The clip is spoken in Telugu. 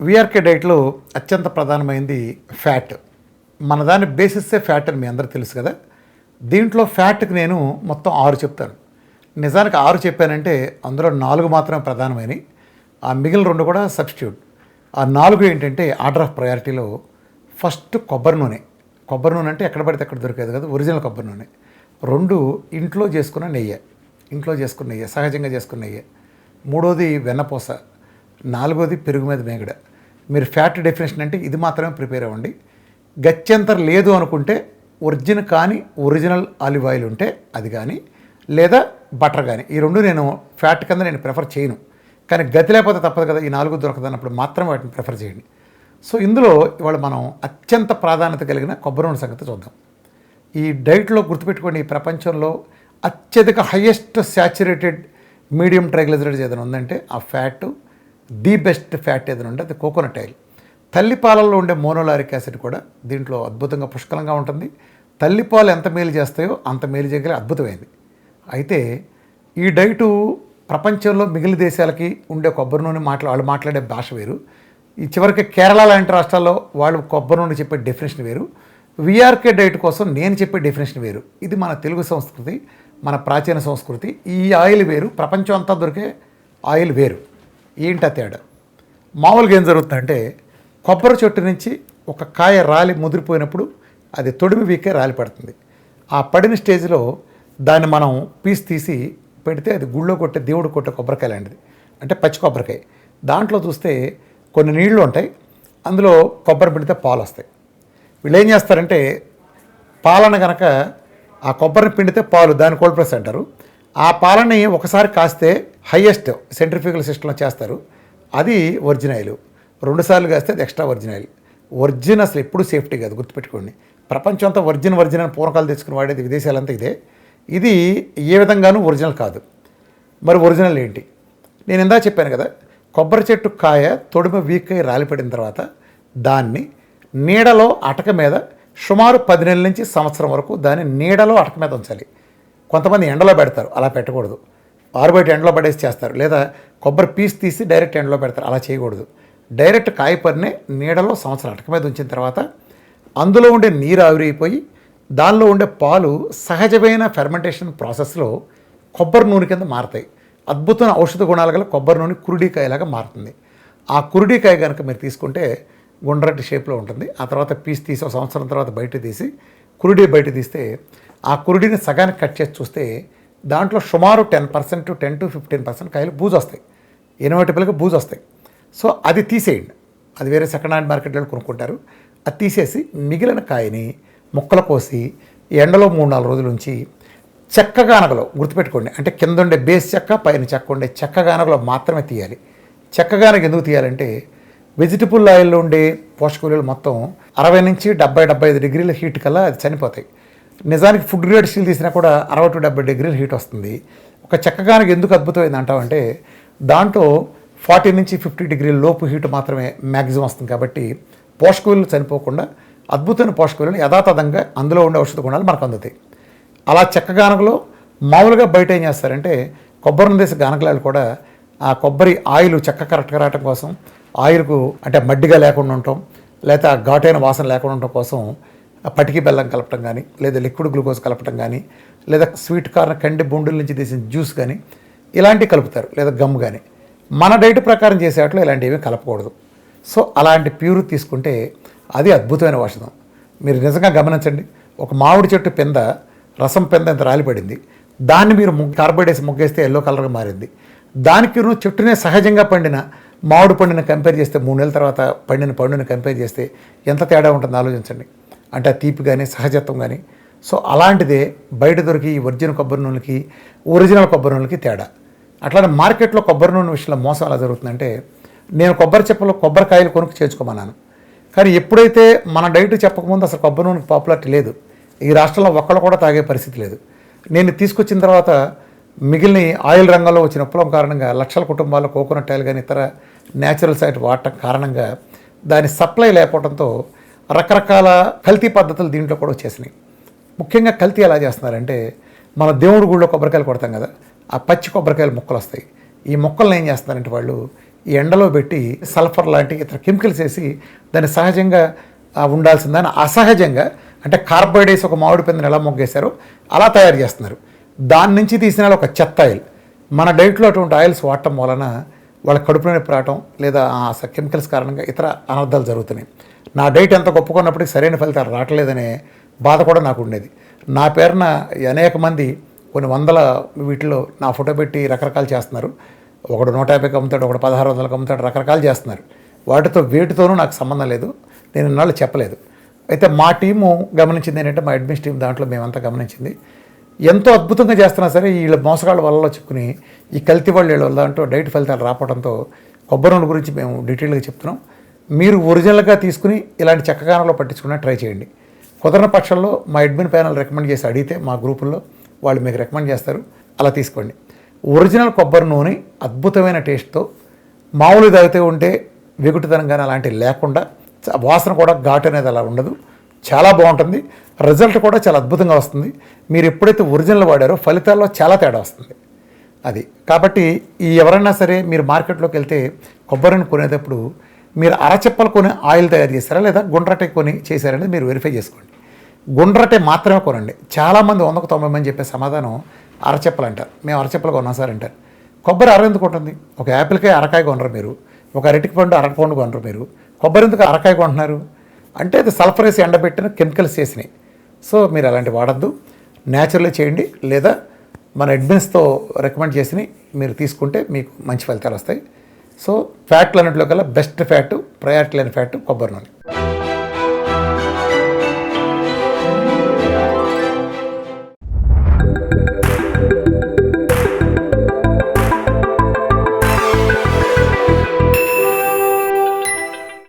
విఆర్కే డైట్లో అత్యంత ప్రధానమైనది ఫ్యాట్. మన దాని బేసిస్సే ఫ్యాట్ అని మీ అందరికీ తెలుసు కదా. దీంట్లో ఫ్యాట్కి నేను మొత్తం 6 చెప్తాను. నిజానికి 6 చెప్పానంటే అందులో 4 మాత్రమే ప్రధానమైనవి, ఆ మిగిలిన 2 కూడా సబ్స్టిట్యూట్. ఆ 4 ఏంటంటే ఆర్డర్ ఆఫ్ ప్రయారిటీలో ఫస్ట్ కొబ్బరి నూనె. కొబ్బరి నూనె అంటే ఎక్కడ పడితే అక్కడ దొరికేది కదా, ఒరిజినల్ కొబ్బరి నూనె. 2 ఇంట్లో చేసుకున్న నెయ్యి, సహజంగా చేసుకున్న నెయ్యి. 3వది వెన్నపూస. 4వది పెరుగు మీద మేగడ. మీరు ఫ్యాట్ డెఫినేషన్ అంటే ఇది మాత్రమే ప్రిపేర్ అవ్వండి. గత్యంతర లేదు అనుకుంటే ఒరిజినల్ ఆలివ్ ఆయిల్ ఉంటే అది కానీ, లేదా బటర్ కానీ, ఈ 2 నేను ఫ్యాట్ కింద నేను ప్రిఫర్ చేయను. కానీ గతి లేకపోతే తప్పదు కదా, ఈ 4 దొరకదన్నప్పుడు మాత్రం వాటిని ప్రిఫర్ చేయండి. సో ఇందులో ఇవాళ మనం అత్యంత ప్రాధాన్యత కలిగిన కొబ్బరి నూనె సంగతి చూద్దాం. ఈ డైట్లో గుర్తుపెట్టుకోండి, ఈ ప్రపంచంలో అత్యధిక హయ్యెస్ట్ శాచురేటెడ్ మీడియం ట్రైగ్లిజరైడ్స్ ఏదైనా ఉందంటే ఆ ఫ్యాట్, ది బెస్ట్ ఫ్యాట్ ఏదైనా ఉంటే అది కోకోనట్ ఆయిల్. తల్లిపాలల్లో ఉండే మోనోలారిక్ యాసిడ్ కూడా దీంట్లో అద్భుతంగా పుష్కలంగా ఉంటుంది. తల్లిపాలు ఎంత మేలు చేస్తాయో అంత మేలు చేయగలిగే అద్భుతమైంది. అయితే ఈ డైటు ప్రపంచంలో మిగిలిన దేశాలకి ఉండే కొబ్బరి నూనె వాళ్ళు మాట్లాడే భాష వేరు. ఈ చివరికి కేరళ లాంటి రాష్ట్రాల్లో వాళ్ళు కొబ్బరి నూనె చెప్పే డెఫినేషన్ వేరు. విఆర్కే డైట్ కోసం నేను చెప్పే డెఫినేషన్ వేరు. ఇది మన తెలుగు సంస్కృతి, మన ప్రాచీన సంస్కృతి. ఈ ఆయిల్ వేరు, ప్రపంచం అంతా దొరికే ఆయిల్ వేరు. ఏంటా తేడా? మామూలుగా ఏం జరుగుతుందంటే, కొబ్బరి చెట్టు నుంచి ఒక కాయ రాలి ముదిరిపోయినప్పుడు అది తొడిమి వీకే రాలి పడుతుంది. ఆ పడిన స్టేజ్లో దాన్ని మనం పీస్ తీసి పెడితే అది గుళ్ళో కొట్టే, దేవుడు కొట్టే కొబ్బరికాయ లాంటిది, అంటే పచ్చి కొబ్బరికాయ. దాంట్లో చూస్తే కొన్ని నీళ్లు ఉంటాయి, అందులో కొబ్బరి పిండితే పాలు వస్తాయి. వీళ్ళు ఏం చేస్తారంటే, పాలన కనుక ఆ కొబ్బరిని పిండితే పాలు, దాన్ని కోల్డ్ ప్రెస్ అంటారు. ఆ పాలని ఒకసారి కాస్తే హయ్యెస్ట్ సెంట్రిఫ్యూగల్ సిస్టంలో చేస్తారు, అది ఒరిజినల్. 2 సార్లు కాస్తే అది ఎక్స్ట్రా ఒరిజినల్. ఒరిజిన్ అసలు ఎప్పుడు సేఫ్టీ కాదు, గుర్తుపెట్టుకోండి. ప్రపంచం అంతా ఒరిజిన్ అని పూర్వకాలు తెచ్చుకుని వాడేది విదేశాలంతా ఇదే. ఇది ఏ విధంగానూ ఒరిజినల్ కాదు. మరి ఒరిజినల్ ఏంటి? నేను ఇందా చెప్పాను కదా, కొబ్బరి చెట్టు కాయ తొడిమ వీక్ అయి రాలిపడిన తర్వాత దాన్ని నీడలో అటక మీద సుమారు 10 నెలల నుంచి సంవత్సరం వరకు దాన్ని నీడలో అటక మీద ఉంచాలి. కొంతమంది ఎండలో పెడతారు, అలా పెట్టకూడదు. ఆరుబయట ఎండలో పడేసి చేస్తారు, లేదా కొబ్బరి పీస్ తీసి డైరెక్ట్ ఎండలో పెడతారు, అలా చేయకూడదు. డైరెక్ట్ కాయపరినే నీడలో సంవత్సరం అటక మీద ఉంచిన తర్వాత అందులో ఉండే నీరు ఆవిరైపోయి దానిలో ఉండే పాలు సహజమైన ఫెర్మెంటేషన్ ప్రాసెస్లో కొబ్బరి నూనె కింద మారుతాయి. అద్భుతమైన ఔషధ గుణాలు గల కొబ్బరి నూనె కురుడికాయలాగా మారుతుంది. ఆ కురుడికాయ కనుక మీరు తీసుకుంటే గుండ్రటి షేప్లో ఉంటుంది. ఆ తర్వాత పీస్ తీసి ఒక సంవత్సరం తర్వాత బయట తీసి కురుడి బయట తీస్తే ఆ కురుడిని సగానికి కట్ చేసి చూస్తే దాంట్లో సుమారు 10% to 15% కాయలు బూజు వస్తాయి, ఇన్వర్టిబుల్గా బూజు వస్తాయి. సో అది తీసేయండి, అది వేరే సెకండ్ హ్యాండ్ మార్కెట్లో కొనుక్కుంటారు. అది తీసేసి మిగిలిన కాయని ముక్కలు కోసి ఎండలో 3-4 రోజుల నుంచి చెక్కగానగలో, గుర్తుపెట్టుకోండి, అంటే కింద ఉండే బేస్ చెక్క, పైన చెక్క ఉండే చెక్కగానగలో మాత్రమే తీయాలి. చెక్కగానగ ఎందుకు తీయాలంటే, వెజిటబుల్ ఆయిల్లో ఉండే పోషక విలువలు మొత్తం 60 నుంచి 70-75 డిగ్రీల హీట్ కల్లా అది చనిపోతాయి. నిజానికి ఫుడ్ గ్రేడ్ స్టీల్ తీసినా కూడా 60 to 70 డిగ్రీల హీట్ వస్తుంది. ఒక చెక్కగానగ ఎందుకు అద్భుతమైంది అంటామంటే, దాంట్లో 40 నుంచి 50 డిగ్రీల లోపు హీట్ మాత్రమే మ్యాక్సిమం వస్తుంది. కాబట్టి పోషక విలువలు చనిపోకుండా అద్భుతమైన పోషక విలువలు యథాతథంగా అందులో ఉండే ఔషధ గుణాలు మనకు అందుతాయి. అలా చెక్కగానగలో మామూలుగా బయట ఏం చేస్తారంటే, కొబ్బరి దేశ గానగలాలు కూడా ఆ కొబ్బరి ఆయిల్ చెక్క కరెక్ట్గా రావటం కోసం, ఆయిల్కు అంటే మడ్డిగా లేకుండా ఉండటం, లేదా ఘాటైన వాసన లేకుండా ఉండటం కోసం పటికి బెల్లం కలపటం కానీ, లేదా లిక్విడ్ గ్లూకోజ్ కలపటం కానీ, లేదా స్వీట్ కార్న్ కండి బొండుల నుంచి తీసిన జ్యూస్ కానీ ఇలాంటివి కలుపుతారు, లేదా గమ్ కానీ. మన డైట్ ప్రకారం చేసేట్లో ఇలాంటివి కలపకూడదు. సో అలాంటి ప్యూర్ తీసుకుంటే అది అద్భుతమైన ఔషధం. మీరు నిజంగా గమనించండి, ఒక మామిడి చెట్టు పెంద, రసం పెంద ఎంత రాలిపడింది, దాన్ని మీరు కార్బైడేసి ముగ్గేస్తే ఎల్లో కలర్గా మారింది. దానికి చెట్టునే సహజంగా పండిన మామిడి పండుని కంపేర్ చేస్తే 3 నెలల తర్వాత పండిన పండుని కంపేర్ చేస్తే ఎంత తేడా ఉంటుందో ఆలోచించండి. అంటే ఆ తీపి కానీ సహజత్వం కానీ. సో అలాంటిదే బయట దొరికి ఒరిజినల్ కొబ్బరి నూనెకి, ఒరిజినల్ కొబ్బరి నూనెకి తేడా. అట్లానే మార్కెట్లో కొబ్బరి నూనె విషయంలో మోసం ఎలా జరుగుతుందంటే, నేను కొబ్బరి చెప్పలో కొబ్బరికాయలు కొనుక్కు చేర్చుకోమన్నాను, కానీ ఎప్పుడైతే మన డైట్ చెప్పకముందు అసలు కొబ్బరి నూనెకి పాపులారిటీ లేదు, ఈ రాష్ట్రంలో ఒక్కళ్ళు కూడా తాగే పరిస్థితి లేదు. నేను తీసుకొచ్చిన తర్వాత మిగిలిన ఆయిల్ రంగంలో వచ్చిన విప్లవం కారణంగా లక్షల కుటుంబాల్లో కోకోనట్ ఆయిల్ కానీ ఇతర న్యాచురల్ సైట్ వాడటం కారణంగా దాని సప్లై లేకపోవడంతో రకరకాల కల్తీ పద్ధతులు దీంట్లో కూడా వచ్చేసినాయి. ముఖ్యంగా కల్తీ ఎలా చేస్తున్నారంటే, మన దేవుడి గుళ్ళో కొబ్బరికాయలు కొడతాం కదా, ఆ పచ్చి కొబ్బరికాయలు ముక్కలు వస్తాయి. ఈ మొక్కలను ఏం చేస్తున్నారంటే వాళ్ళు ఈ ఎండలో పెట్టి సల్ఫర్ లాంటి ఇతర కెమికల్స్ వేసి దాన్ని సహజంగా ఉండాల్సిందని అసహజంగా అంటే కార్బోహైడ్రేట్స్ ఒక మామిడి పిందెని ఎలా మొగ్గేశారో అలా తయారు చేస్తున్నారు. దాని నుంచి తీసిన ఒక చెత్త ఆయిల్. మన డైట్లో అటువంటి ఆయిల్స్ వాడటం వలన వాళ్ళ కడుపు నొప్పి రావటం లేదా కెమికల్స్ కారణంగా ఇతర అనర్థాలు జరుగుతున్నాయి. నా డైట్ ఎంత గొప్పకున్నప్పటికీ సరైన ఫలితాలు రావట్లేదనే బాధ కూడా నాకు ఉండేది. నా పేరున అనేక మంది కొన్ని వందల వీటిలో నా ఫోటో పెట్టి రకరకాలు చేస్తున్నారు. ఒకడు 150కి అమ్ముతాడు, ఒకడు 1600కి అమ్ముతాడు, రకరకాలు చేస్తున్నారు. వాటితో వేటితోనూ నాకు సంబంధం లేదు. నేను ఇన్నాళ్ళు చెప్పలేదు. అయితే మా టీము గమనించింది ఏంటంటే, మా అడ్మిన్స్ టీం దాంట్లో మేమంతా గమనించింది, ఎంతో అద్భుతంగా చేస్తున్నా సరే వీళ్ళ మోసగాళ్ళ వలలో చిక్కుని ఈ కల్తీ వాళ్ళు వీళ్ళ దాంట్లో డైట్ ఫలితాలు రావడంతో కొబ్బరి నూనె గురించి మేము డీటెయిల్గా చెప్తున్నాం. మీరు ఒరిజినల్గా తీసుకుని ఇలాంటి చెక్కగానంలో పట్టించుకున్నా ట్రై చేయండి. కుదరని పక్షంలో మా అడ్మిన్ ప్యానల్ రికమెండ్ చేసి అడిగితే మా గ్రూపుల్లో వాళ్ళు మీకు రికమెండ్ చేస్తారు, అలా తీసుకోండి. ఒరిజినల్ కొబ్బరి నూనె అద్భుతమైన టేస్ట్తో మామూలు తాగితే ఉంటే వెగుటుతనం కానీ అలాంటివి లేకుండా వాసన కూడా ఘాటు అనేది అలా ఉండదు, చాలా బాగుంటుంది. రిజల్ట్ కూడా చాలా అద్భుతంగా వస్తుంది. మీరు ఎప్పుడైతే ఒరిజినల్ వాడారో ఫలితాల్లో చాలా తేడా వస్తుంది. అది కాబట్టి ఎవరైనా సరే మీరు మార్కెట్లోకి వెళ్తే కొబ్బరిని కొనేటప్పుడు మీరు అరచెప్పలు కొని ఆయిల్ తయారు చేస్తారా లేదా గుండ్రటే కొని చేశారనేది మీరు వెరిఫై చేసుకోండి. గుండ్రటే మాత్రమే కొనండి. చాలామంది 100కు 90 మంది చెప్పే సమాధానం అరచెప్పలు అంటారు. మేము అరచెప్పలు కొన్నాం సార్ అంటారు. కొబ్బరి అర ఎందుకు ఉంటుంది? ఒక యాపిల్కాయ అరకాయ కొనరు మీరు, ఒక అరటికి పండు అరటిపండు కొనరు మీరు. కొబ్బరి ఎందుకు అరకాయ కొంటున్నారు అంటే అది సల్ఫర్ వేసి ఎండబెట్టిన కెమికల్స్ చేసినాయి. సో మీరు అలాంటివి వాడద్దు, న్యాచురల్గా చేయండి. లేదా మన అడ్మిన్స్తో రికమెండ్ చేసి మీరు తీసుకుంటే మీకు మంచి ఫలితాలు వస్తాయి. సో ఫ్యాట్లు అన్నింటిలో కల్లా బెస్ట్ ఫ్యాటు, ప్రయారిటీ లేని ఫ్యాటు కొబ్బరి నూనె.